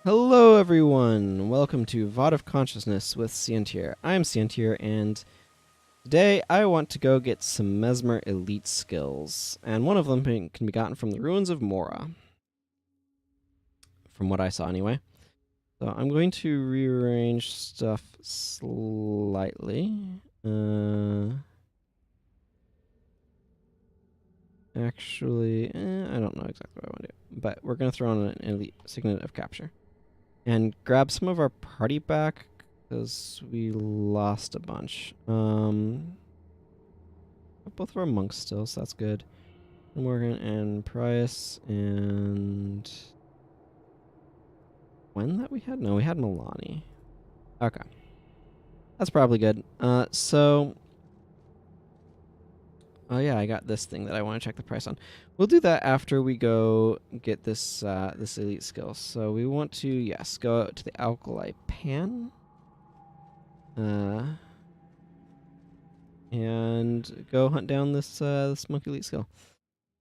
Hello everyone! Welcome to VOD of Consciousness with Sientir. I'm Sientir, and today I want to go get some Mesmer elite skills, and one of them can be gotten from the ruins of Mora. From what I saw anyway. So I'm going to rearrange stuff slightly. Actually, I don't know exactly what I want to do, but we're going to throw on an elite signet of capture. And grab some of our party back, because we lost a bunch. Both of our monks still, so that's good. Morgan and Price, and... when that we had? No, we had Milani. Okay. That's probably good. Oh yeah, I got this thing that I want to check the price on. We'll do that after we go get this this elite skill. So we want to, yes, go out to the alkali pan. And go hunt down this this monk elite skill.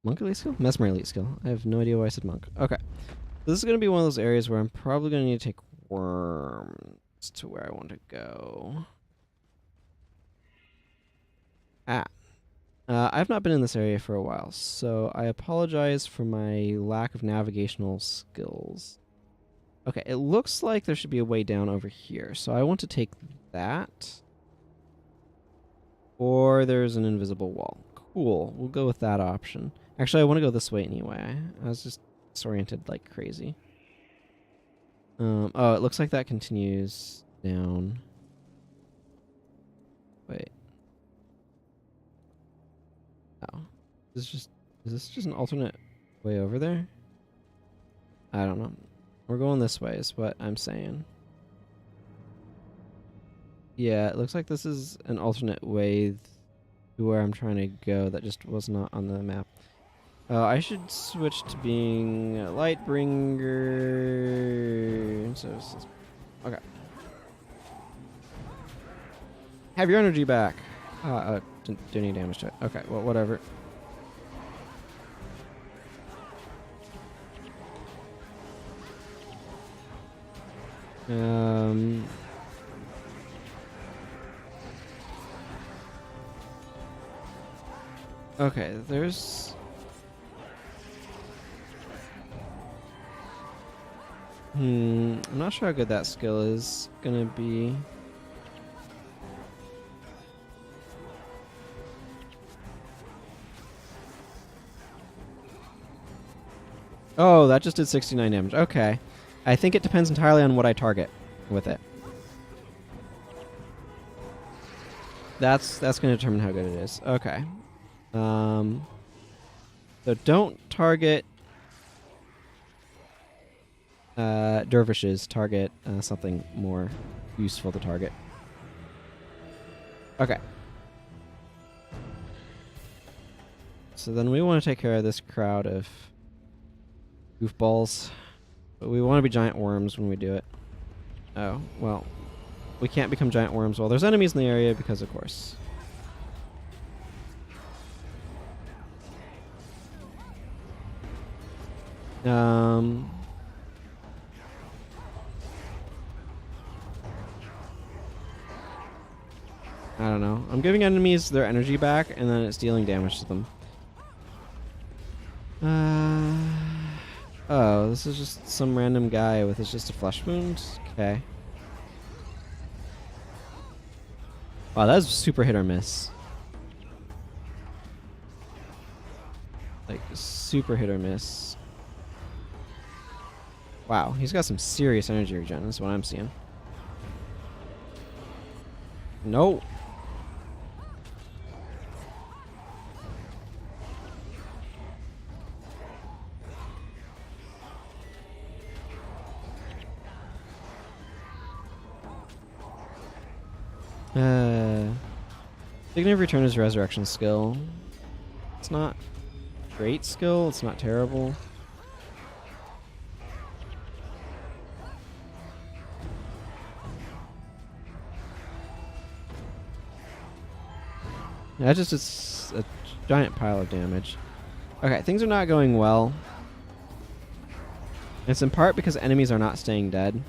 Monk elite skill? Mesmer elite skill. I have no idea why I said monk. Okay. This is going to be one of those areas where I'm probably going to need to take worms to where I want to go. I've not been in this area for a while, so I apologize for my lack of navigational skills. Okay, it looks like there should be a way down over here, so I want to take that. Or there's an invisible wall. Cool, we'll go with that option. Actually, I want to go this way anyway. I was just disoriented like crazy. Oh, it looks like that continues down. Wait. Oh. Is this just an alternate way over there? I don't know. We're going this way is what I'm saying. Yeah, it looks like this is an alternate way to where I'm trying to go that just was not on the map. I should switch to being a Lightbringer. So, okay. Have your energy back. Didn't do any damage to it. Okay, well, whatever. Okay, there's... I'm not sure how good that skill is gonna be. Oh, that just did 69 damage. Okay. I think it depends entirely on what I target with it. That's going to determine how good it is. Okay. So don't target dervishes. Target something more useful to target. Okay. So then we want to take care of this crowd of goofballs. But we want to be giant worms when we do it. Oh, well. We can't become giant worms while there's enemies in the area because, of course. I don't know. I'm giving enemies their energy back, and then it's dealing damage to them. Oh, this is just some random guy with just a flesh wound? Okay. Wow, that was super hit or miss. Like, super hit or miss. Wow, he's got some serious energy regen. That's what I'm seeing. No. Dignity of Return is a resurrection skill. It's not great skill, it's not terrible. Yeah, just it's a giant pile of damage. Okay, things are not going well. It's in part because enemies are not staying dead.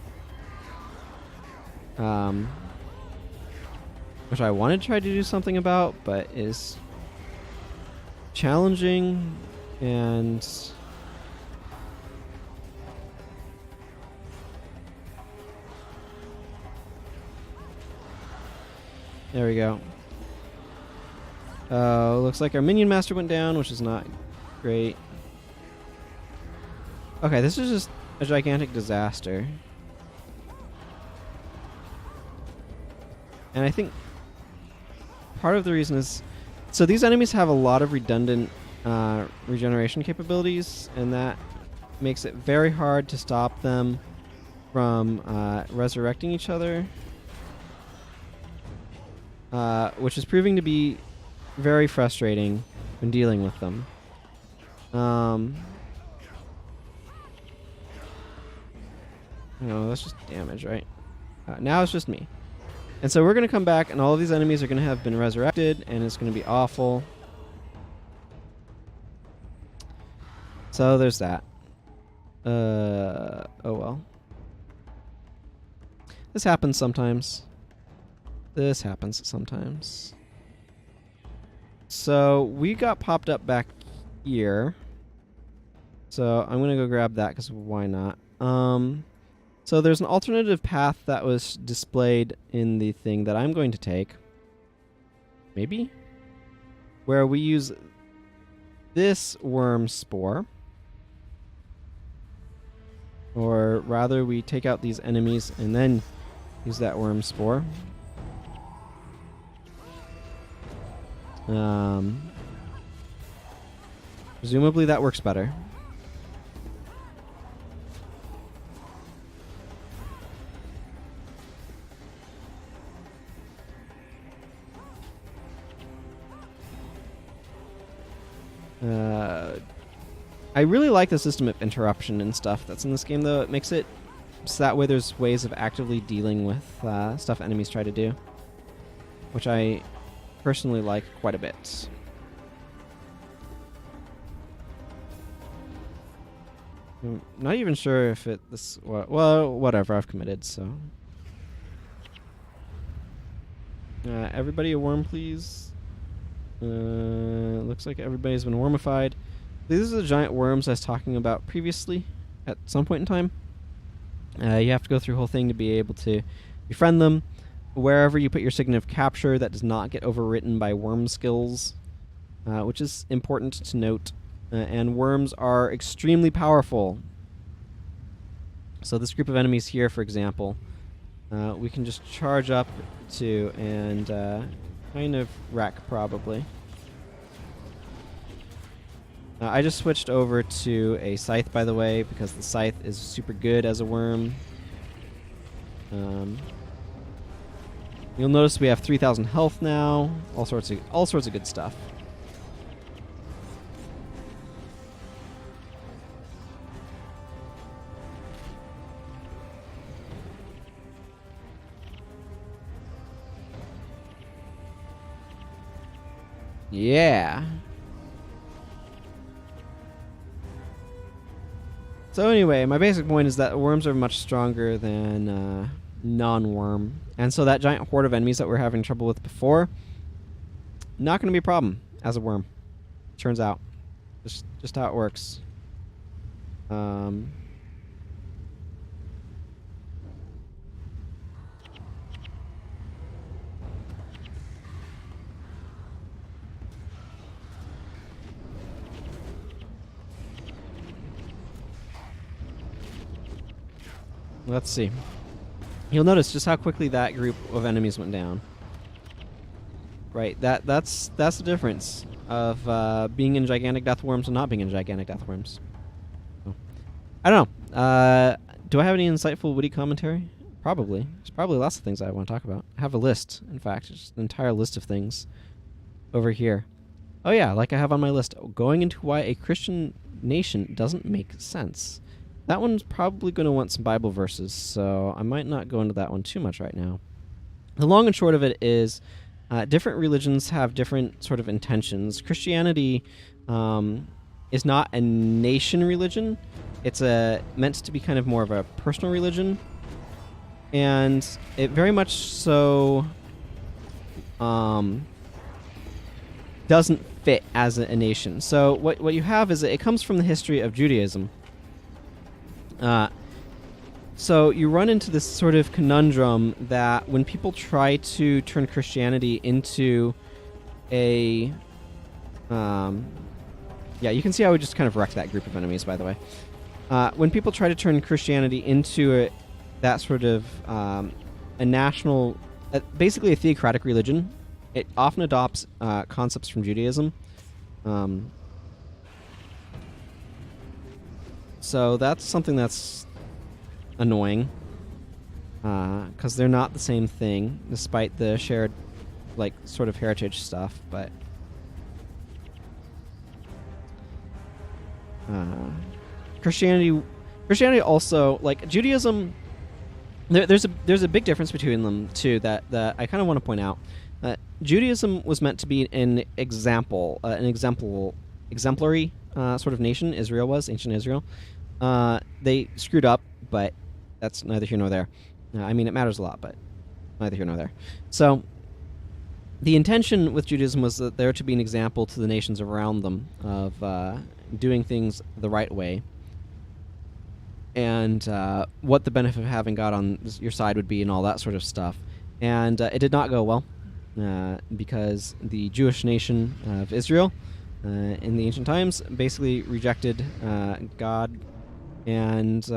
Which I wanted to try to do something about, but is challenging and there we go. Looks like our minion master went down, which is not great. Okay, this is just a gigantic disaster. And I think part of the reason is, so these enemies have a lot of redundant regeneration capabilities, and that makes it very hard to stop them from resurrecting each other, which is proving to be very frustrating when dealing with them. No, that's just damage, right? Now it's just me. And so we're going to come back, and all of these enemies are going to have been resurrected, and it's going to be awful. So there's that. Oh well. This happens sometimes. This happens sometimes. So we got popped up back here. So I'm going to go grab that, because why not? So there's an alternative path that was displayed in the thing that I'm going to take. Maybe? Where we use this worm spore. Or rather, we take out these enemies and then use that worm spore. Presumably that works better. I really like the system of interruption and stuff that's in this game, though. It makes it so that way there's ways of actively dealing with stuff enemies try to do, which I personally like quite a bit. I'm not even sure if well, whatever, I've committed, so. Everybody a worm, please. Looks like everybody's been wormified. These are the giant worms I was talking about previously at some point in time. You have to go through a whole thing to be able to befriend them. Wherever you put your signet of capture, that does not get overwritten by worm skills, which is important to note. And worms are extremely powerful. So this group of enemies here, for example, we can just charge up to and kind of wreck, probably. I just switched over to a scythe, by the way, because the scythe is super good as a worm. You'll notice we have 3,000 health now. All sorts of good stuff. Yeah. So anyway, my basic point is that worms are much stronger than non-worm. And so that giant horde of enemies that we were having trouble with before, not going to be a problem as a worm. Turns out. Just how it works. Let's see. You'll notice just how quickly that group of enemies went down. Right, that's the difference of being in gigantic death worms and not being in gigantic death worms. So, I don't know. Do I have any insightful, witty commentary? Probably. There's probably lots of things I want to talk about. I have a list, in fact, just an entire list of things over here. Oh yeah, like I have on my list, going into why a Christian nation doesn't make sense. That one's probably going to want some Bible verses, so I might not go into that one too much right now. The long and short of it is different religions have different sort of intentions. Christianity is not a nation religion, it's meant to be kind of more of a personal religion, and it very much so doesn't fit as a nation. So what you have is it comes from the history of Judaism. So you run into this sort of conundrum that when people try to turn Christianity into a... yeah, you can see how we just kind of wrecked that group of enemies, by the way. When people try to turn Christianity into that sort of a national... basically a theocratic religion, it often adopts concepts from Judaism. So that's something that's annoying, because they're not the same thing, despite the shared, like, sort of heritage stuff. But Christianity also, like Judaism, there's a big difference between them too that I kind of want to point out. Judaism was meant to be an exemplary sort of nation. Israel was, ancient Israel. They screwed up, but that's neither here nor there. I mean, it matters a lot, but neither here nor there. So the intention with Judaism was that there to be an example to the nations around them of doing things the right way, and what the benefit of having God on your side would be and all that sort of stuff. And it did not go well, because the Jewish nation of Israel in the ancient times basically rejected God, and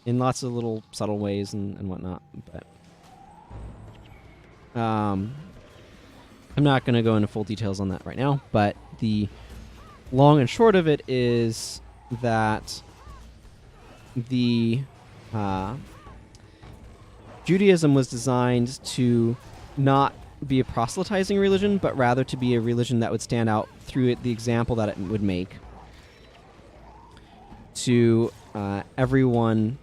in lots of little subtle ways and whatnot. But I'm not going to go into full details on that right now, but the long and short of it is that the Judaism was designed to not be a proselytizing religion, but rather to be a religion that would stand out through the example that it would make to everyone,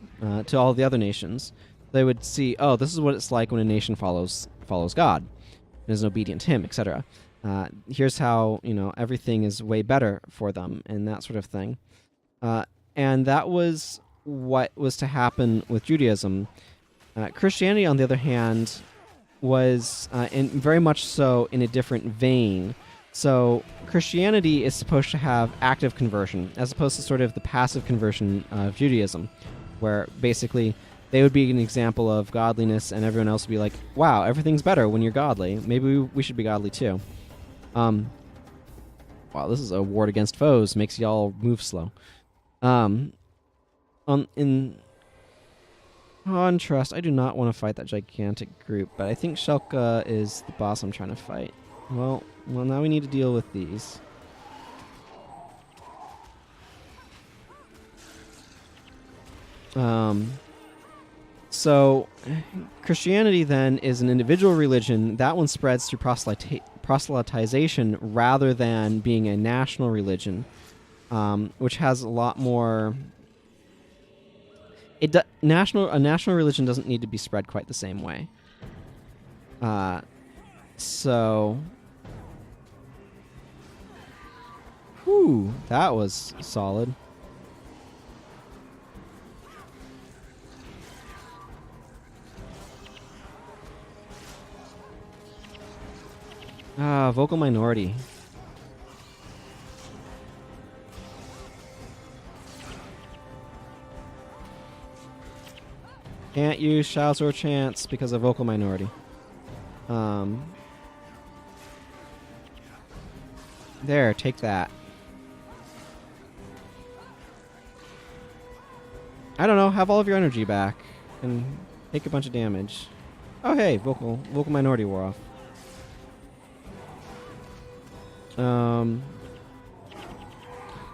to all the other nations. They would see, oh, this is what it's like when a nation follows God and is obedient to Him, etc. Here's how everything is way better for them, and that sort of thing. And that was what was to happen with Judaism. Christianity, on the other hand, was very much so in a different vein. So Christianity is supposed to have active conversion, as opposed to sort of the passive conversion of Judaism, where basically they would be an example of godliness, and everyone else would be like, wow, everything's better when you're godly. Maybe we should be godly too. Wow, this is a ward against foes. Makes y'all move slow. In contrast, I do not want to fight that gigantic group, but I think Shelka is the boss I'm trying to fight. Well, now we need to deal with these. So Christianity then is an individual religion. That one spreads through proselytization rather than being a national religion, which has a lot more... A national religion doesn't need to be spread quite the same way. So... Whew, that was solid. Vocal minority. Can't use shouts or chants because of vocal minority. There, take that. I don't know, have all of your energy back and take a bunch of damage. Oh hey, vocal minority wore off.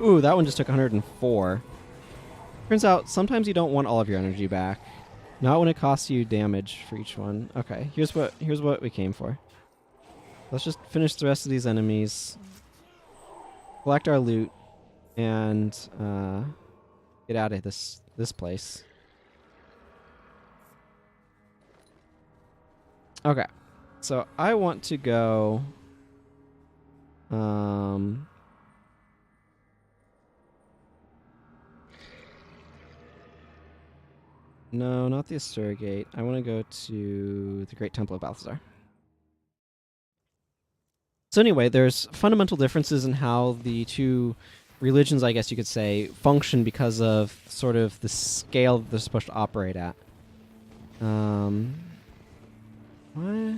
Ooh, that one just took 104. Turns out sometimes you don't want all of your energy back. Not when it costs you damage for each one. Okay, here's what we came for. Let's just finish the rest of these enemies, collect our loot, and get out of this place. Okay, so I want to go. No, not the Asura Gate. I want to go to the Great Temple of Balthazar. So anyway, there's fundamental differences in how the two religions, I guess you could say, function because of sort of the scale that they're supposed to operate at. What?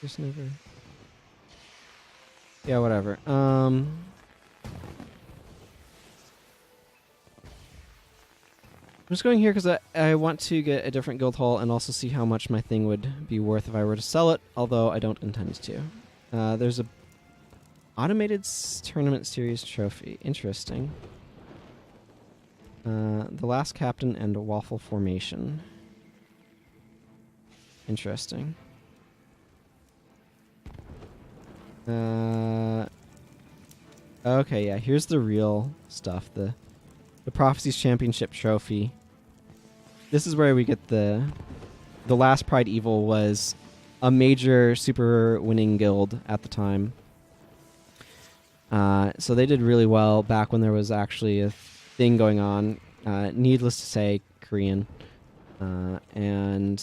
Just never. Yeah, whatever. I'm just going here because I want to get a different guild hall and also see how much my thing would be worth if I were to sell it, although I don't intend to. There's a automated tournament series trophy. Interesting. The Last Captain and a Waffle Formation. Interesting. Okay, yeah, here's the real stuff. The Prophecies Championship trophy. This is where we get the last Pride Evil was a major super winning guild at the time. So they did really well back when there was actually a thing going on. Needless to say, Korean. And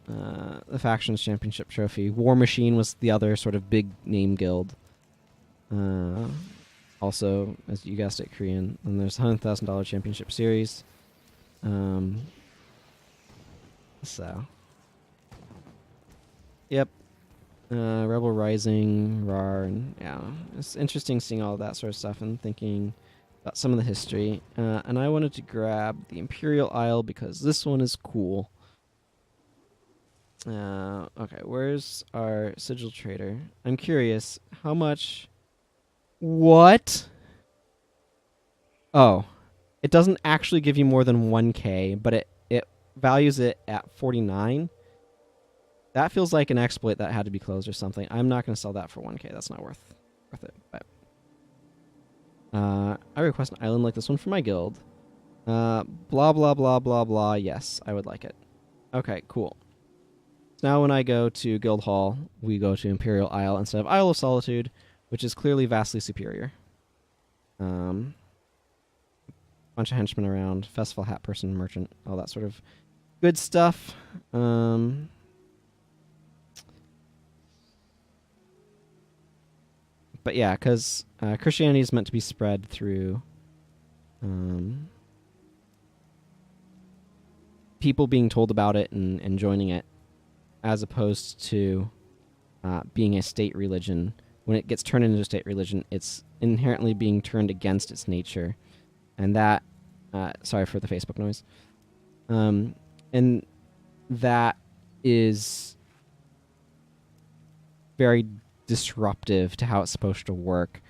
the Factions Championship trophy. War Machine was the other sort of big name guild. Also, as you guessed it, Korean. And there's $100,000 championship series. So. Yep. Rebel Rising, RAR, and yeah. It's interesting seeing all of that sort of stuff and thinking about some of the history. And I wanted to grab the Imperial Isle because this one is cool. Okay, where's our Sigil Trader? I'm curious, how much... What? Oh. It doesn't actually give you more than 1k, but it values it at 49. That feels like an exploit that had to be closed or something. I'm not going to sell that for 1k. That's not worth it. But I request an island like this one for my guild. Blah, blah, blah, blah, blah. Yes, I would like it. Okay, cool. So now when I go to Guild Hall, we go to Imperial Isle instead of Isle of Solitude, which is clearly vastly superior. Bunch of henchmen around, festival hat person, merchant, all that sort of good stuff. But yeah, because Christianity is meant to be spread through people being told about it and joining it, as opposed to being a state religion. When it gets turned into a state religion, it's inherently being turned against its nature. And that... sorry for the Facebook noise. And that is very disruptive to how it's supposed to work.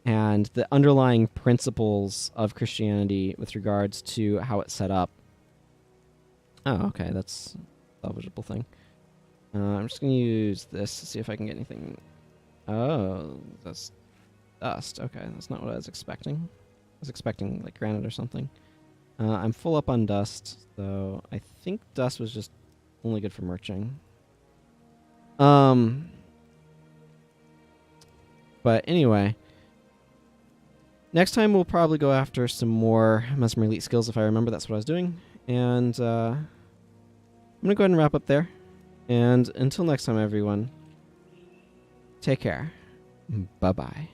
And the underlying principles of Christianity with regards to how it's set up... Oh, okay, that's a salvageable thing. I'm just going to use this to see if I can get anything... Oh, that's dust. Okay, that's not what I was expecting. I was expecting, like, granite or something. I'm full up on dust, so I think dust was just only good for merching. But anyway, next time we'll probably go after some more Mesmer Elite skills if I remember that's what I was doing. And I'm going to go ahead and wrap up there. And until next time, everyone, take care. Bye-bye.